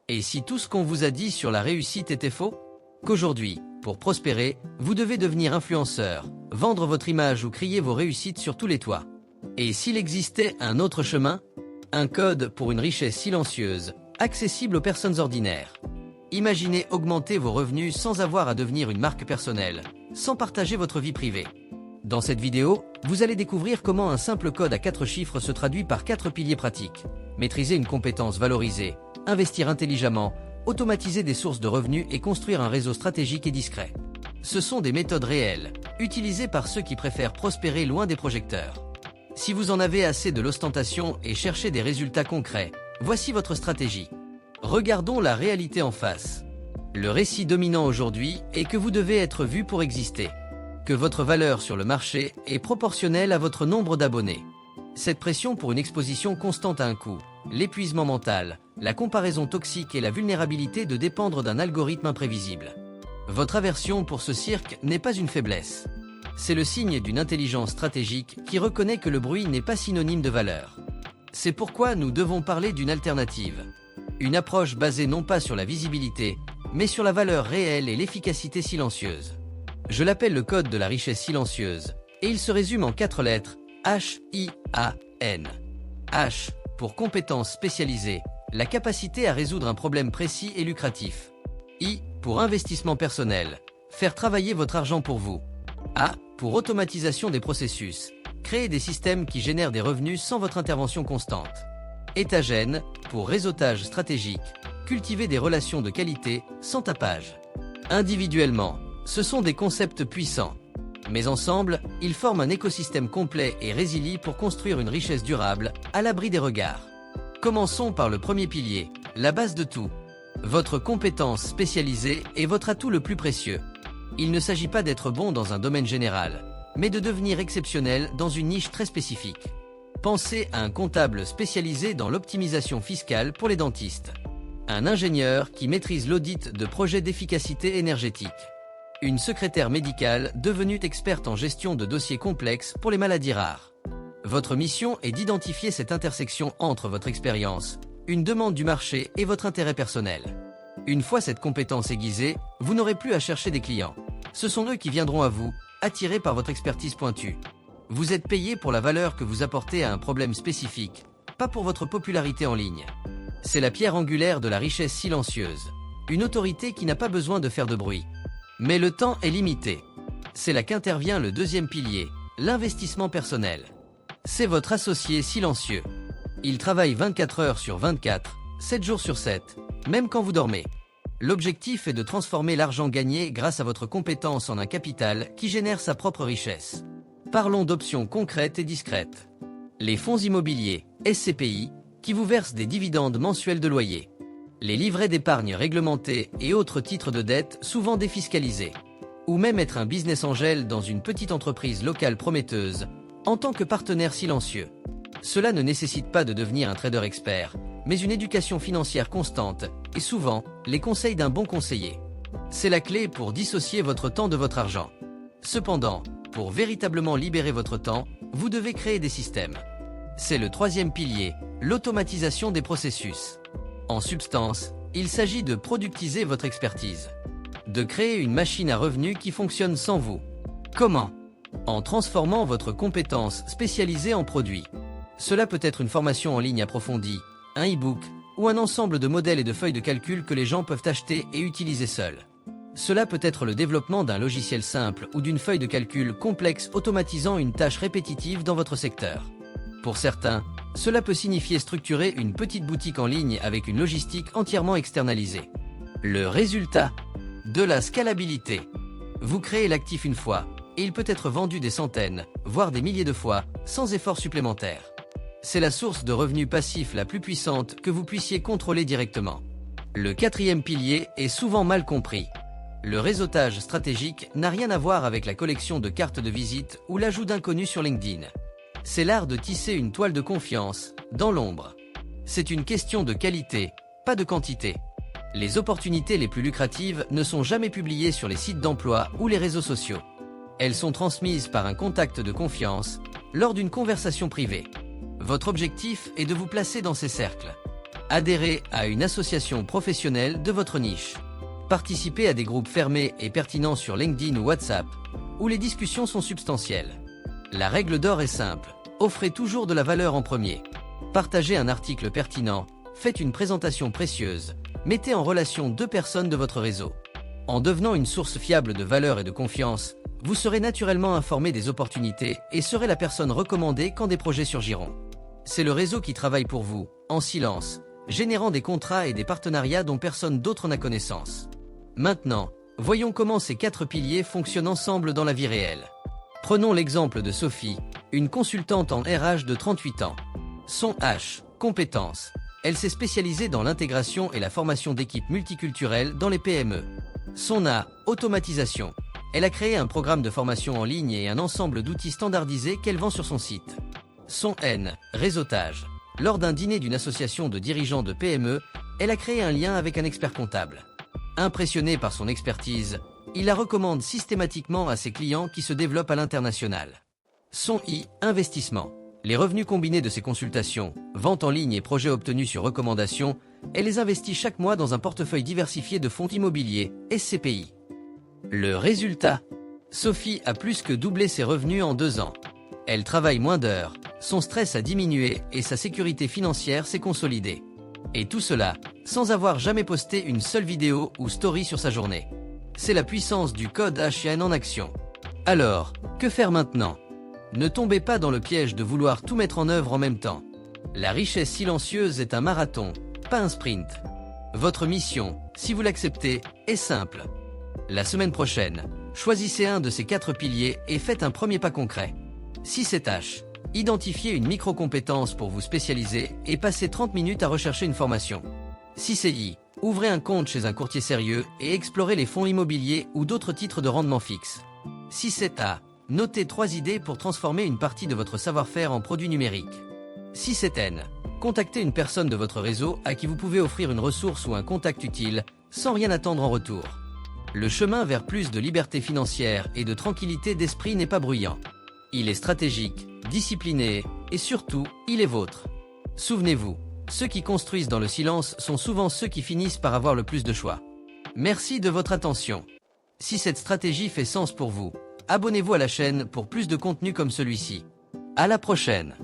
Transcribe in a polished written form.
Et si tout ce qu'on vous a dit sur la réussite était faux? Qu'aujourd'hui, pour prospérer, vous devez devenir influenceur, vendre votre image ou crier vos réussites sur tous les toits. Et s'il existait un autre chemin? Un code pour une richesse silencieuse, accessible aux personnes ordinaires. Imaginez augmenter vos revenus sans avoir à devenir une marque personnelle, sans partager votre vie privée. Dans cette vidéo, vous allez découvrir comment un simple code à 4 chiffres se traduit par 4 piliers pratiques. Maîtriser une compétence valorisée, investir intelligemment, automatiser des sources de revenus et construire un réseau stratégique et discret. Ce sont des méthodes réelles, utilisées par ceux qui préfèrent prospérer loin des projecteurs. Si vous en avez assez de l'ostentation et cherchez des résultats concrets, voici votre stratégie. Regardons la réalité en face. Le récit dominant aujourd'hui est que vous devez être vu pour exister. Que votre valeur sur le marché est proportionnelle à votre nombre d'abonnés. Cette pression pour une exposition constante a un coût, l'épuisement mental, la comparaison toxique et la vulnérabilité de dépendre d'un algorithme imprévisible. Votre aversion pour ce cirque n'est pas une faiblesse. C'est le signe d'une intelligence stratégique qui reconnaît que le bruit n'est pas synonyme de valeur. C'est pourquoi nous devons parler d'une alternative. Une approche basée non pas sur la visibilité, mais sur la valeur réelle et l'efficacité silencieuse. Je l'appelle le code de la richesse silencieuse, et il se résume en 4 lettres, H-I-A-N. H pour compétence spécialisée, la capacité à résoudre un problème précis et lucratif. I pour investissement personnel, faire travailler votre argent pour vous. A pour automatisation des processus, créer des systèmes qui génèrent des revenus sans votre intervention constante. Étagène pour réseautage stratégique, cultiver des relations de qualité sans tapage. Individuellement, ce sont des concepts puissants. Mais ensemble, ils forment un écosystème complet et résilient pour construire une richesse durable, à l'abri des regards. Commençons par le premier pilier, la base de tout. Votre compétence spécialisée est votre atout le plus précieux. Il ne s'agit pas d'être bon dans un domaine général, mais de devenir exceptionnel dans une niche très spécifique. Pensez à un comptable spécialisé dans l'optimisation fiscale pour les dentistes. Un ingénieur qui maîtrise l'audit de projets d'efficacité énergétique. Une secrétaire médicale devenue experte en gestion de dossiers complexes pour les maladies rares. Votre mission est d'identifier cette intersection entre votre expérience, une demande du marché et votre intérêt personnel. Une fois cette compétence aiguisée, vous n'aurez plus à chercher des clients. Ce sont eux qui viendront à vous, attirés par votre expertise pointue. Vous êtes payé pour la valeur que vous apportez à un problème spécifique, pas pour votre popularité en ligne. C'est la pierre angulaire de la richesse silencieuse. Une autorité qui n'a pas besoin de faire de bruit. Mais le temps est limité. C'est là qu'intervient le deuxième pilier, l'investissement personnel. C'est votre associé silencieux. Il travaille 24 heures sur 24, 7 jours sur 7, même quand vous dormez. L'objectif est de transformer l'argent gagné grâce à votre compétence en un capital qui génère sa propre richesse. Parlons d'options concrètes et discrètes. Les fonds immobiliers, SCPI, qui vous versent des dividendes mensuels de loyer. Les livrets d'épargne réglementés et autres titres de dette souvent défiscalisés. Ou même être un business angel dans une petite entreprise locale prometteuse, en tant que partenaire silencieux. Cela ne nécessite pas de devenir un trader expert, mais une éducation financière constante, et souvent, les conseils d'un bon conseiller. C'est la clé pour dissocier votre temps de votre argent. Cependant, pour véritablement libérer votre temps, vous devez créer des systèmes. C'est le troisième pilier, l'automatisation des processus. En substance, il s'agit de productiser votre expertise. De créer une machine à revenus qui fonctionne sans vous. Comment? En transformant votre compétence spécialisée en produit. Cela peut être une formation en ligne approfondie, un e-book, ou un ensemble de modèles et de feuilles de calcul que les gens peuvent acheter et utiliser seuls. Cela peut être le développement d'un logiciel simple ou d'une feuille de calcul complexe automatisant une tâche répétitive dans votre secteur. Pour certains, cela peut signifier structurer une petite boutique en ligne avec une logistique entièrement externalisée. Le résultat? De la scalabilité. Vous créez l'actif une fois, et il peut être vendu des centaines, voire des milliers de fois, sans effort supplémentaire. C'est la source de revenus passifs la plus puissante que vous puissiez contrôler directement. Le quatrième pilier est souvent mal compris. Le réseautage stratégique n'a rien à voir avec la collection de cartes de visite ou l'ajout d'inconnus sur LinkedIn. C'est l'art de tisser une toile de confiance, dans l'ombre. C'est une question de qualité, pas de quantité. Les opportunités les plus lucratives ne sont jamais publiées sur les sites d'emploi ou les réseaux sociaux. Elles sont transmises par un contact de confiance, lors d'une conversation privée. Votre objectif est de vous placer dans ces cercles. Adhérez à une association professionnelle de votre niche. Participez à des groupes fermés et pertinents sur LinkedIn ou WhatsApp, où les discussions sont substantielles. La règle d'or est simple, offrez toujours de la valeur en premier. Partagez un article pertinent, faites une présentation précieuse, mettez en relation 2 personnes de votre réseau. En devenant une source fiable de valeur et de confiance, vous serez naturellement informé des opportunités et serez la personne recommandée quand des projets surgiront. C'est le réseau qui travaille pour vous, en silence, générant des contrats et des partenariats dont personne d'autre n'a connaissance. Maintenant, voyons comment ces 4 piliers fonctionnent ensemble dans la vie réelle. Prenons l'exemple de Sophie, une consultante en RH de 38 ans. Son H, compétences. Elle s'est spécialisée dans l'intégration et la formation d'équipes multiculturelles dans les PME. Son A, automatisation. Elle a créé un programme de formation en ligne et un ensemble d'outils standardisés qu'elle vend sur son site. Son N, réseautage. Lors d'un dîner d'une association de dirigeants de PME, elle a créé un lien avec un expert comptable. Impressionné par son expertise, il la recommande systématiquement à ses clients qui se développent à l'international. Son I, investissement. Les revenus combinés de ses consultations, ventes en ligne et projets obtenus sur recommandation, elle les investit chaque mois dans un portefeuille diversifié de fonds immobiliers, SCPI. Le résultat, Sophie a plus que doublé ses revenus en 2 ans. Elle travaille moins d'heures, son stress a diminué et sa sécurité financière s'est consolidée. Et tout cela, sans avoir jamais posté une seule vidéo ou story sur sa journée. C'est la puissance du code HN en action. Alors, que faire maintenant? Ne tombez pas dans le piège de vouloir tout mettre en œuvre en même temps. La richesse silencieuse est un marathon, pas un sprint. Votre mission, si vous l'acceptez, est simple. La semaine prochaine, choisissez un de ces 4 piliers et faites un premier pas concret. Si c'est H, identifiez une micro-compétence pour vous spécialiser et passez 30 minutes à rechercher une formation. Si c'est I, ouvrez un compte chez un courtier sérieux et explorez les fonds immobiliers ou d'autres titres de rendement fixe. Si c'est A, notez 3 idées pour transformer une partie de votre savoir-faire en produits numériques. Si c'est N, contactez une personne de votre réseau à qui vous pouvez offrir une ressource ou un contact utile, sans rien attendre en retour. Le chemin vers plus de liberté financière et de tranquillité d'esprit n'est pas bruyant. Il est stratégique, discipliné et surtout, il est vôtre. Souvenez-vous, ceux qui construisent dans le silence sont souvent ceux qui finissent par avoir le plus de choix. Merci de votre attention. Si cette stratégie fait sens pour vous, abonnez-vous à la chaîne pour plus de contenu comme celui-ci. À la prochaine!